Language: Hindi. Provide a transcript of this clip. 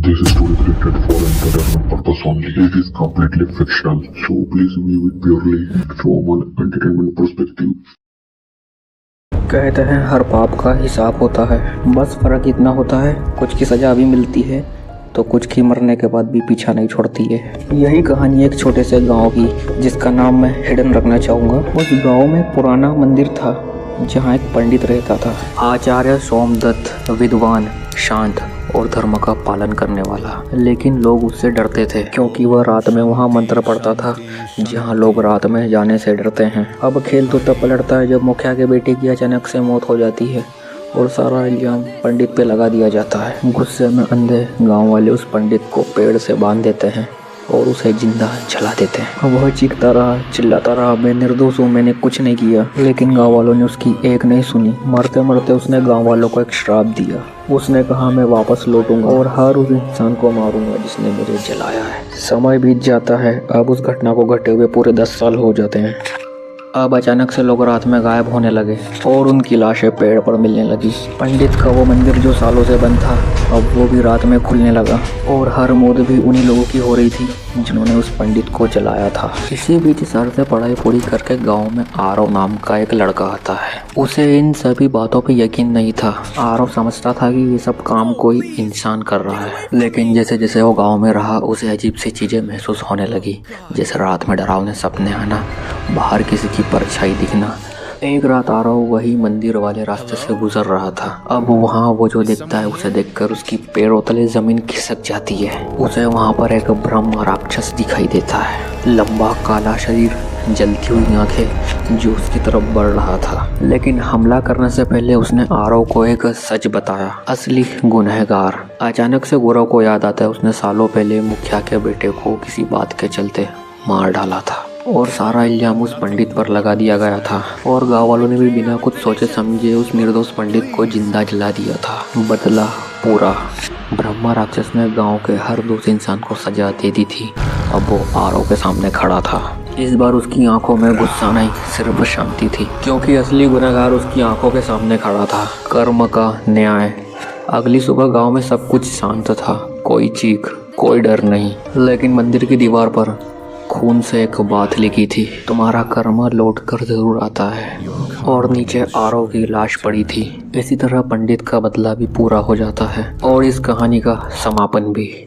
This is story created for entertainment purpose only. It is completely fictional, so please view it purely from an entertainment perspective. कहते हैं हर पाप का हिसाब होता है, बस फर्क इतना होता है कुछ की सजा भी मिलती है तो कुछ की मरने के बाद भी पीछा नहीं छोड़ती है। यही कहानी एक छोटे से गांव की, जिसका नाम मैं हिडन रखना चाहूँगा। उस गांव में एक पुराना मंदिर था जहाँ एक पंडित रहता था, आचार्य सोमदत्त, विद्वान, शांत और धर्म का पालन करने वाला। लेकिन लोग उससे डरते थे क्योंकि वह रात में वहाँ मंत्र पढ़ता था जहाँ लोग रात में जाने से डरते हैं। अब खेल तो तब पलटता है जब मुखिया के बेटे की अचानक से मौत हो जाती है और सारा इल्जाम पंडित पे लगा दिया जाता है। गुस्से में अंधे गांव वाले उस पंडित को पेड़ से बांध देते हैं और उसे जिंदा जला देते हैं। वह चीखता रहा, चिल्लाता रहा, मैं निर्दोष हूँ, मैंने कुछ नहीं किया। लेकिन गांव वालों ने उसकी एक नहीं सुनी। मरते मरते उसने गांव वालों को एक श्राप दिया। उसने कहा, मैं वापस लौटूंगा और हर उस इंसान को मारूंगा जिसने मुझे जलाया है। समय बीत जाता है। अब उस घटना को घटे हुए पूरे 10 साल हो जाते हैं। अब अचानक से लोग रात में गायब होने लगे और उनकी लाशें पेड़ पर मिलने लगी। पंडित का वो मंदिर जो सालों से बंद था, अब वो भी रात में खुलने लगा और हर मौत भी उन्हीं लोगों की हो रही थी जिन्होंने उस पंडित को जलाया था। इसी बीच सर से पढ़ाई पूरी करके गांव में आरव नाम का एक लड़का आता है। उसे इन सभी बातों पे यकीन नहीं था। आरव समझता था कि ये सब काम कोई इंसान कर रहा है, लेकिन जैसे जैसे वो गाँव में रहा उसे अजीब सी चीज़ें महसूस होने लगी, जैसे रात में डरावने सपने आना, बाहर किसी की परछाई दिखना। एक रात आरव वही मंदिर वाले रास्ते से गुजर रहा था। अब वहाँ वो जो देखता है उसे देखकर उसकी पैरों तले जमीन खिसक जाती है। उसे वहाँ पर एक ब्रह्म राक्षस दिखाई देता है, लंबा काला शरीर, जलती हुई आंखें, जो उसकी तरफ बढ़ रहा था। लेकिन हमला करने से पहले उसने आरव को एक सच बताया, असली गुनहगार। अचानक से गौरव को याद आता है उसने सालों पहले मुखिया के बेटे को किसी बात के चलते मार डाला था और सारा इल्जाम उस पंडित पर लगा दिया गया था। और गाँव वालों ने भी बिना कुछ सोचे समझे उस निर्दोष पंडित को जिंदा जला दिया था। बदला पूरा। ब्रह्मा राक्षस ने गांव के हर दूसरे इंसान को सजा दे दी थी। अब वो आरव के सामने खड़ा था। इस बार उसकी आंखों में गुस्सा नहीं, सिर्फ शांति थी, क्योंकि असली गुनहगार उसकी आंखों के सामने खड़ा था। कर्म का न्याय। अगली सुबह गांव में सब कुछ शांत था, कोई चीख, कोई डर नहीं। लेकिन मंदिर की दीवार पर खून से एक बात लिखी थी, तुम्हारा कर्म लौट कर जरूर आता है। और नीचे आरव की लाश पड़ी थी। इसी तरह पंडित का बदला भी पूरा हो जाता है और इस कहानी का समापन भी।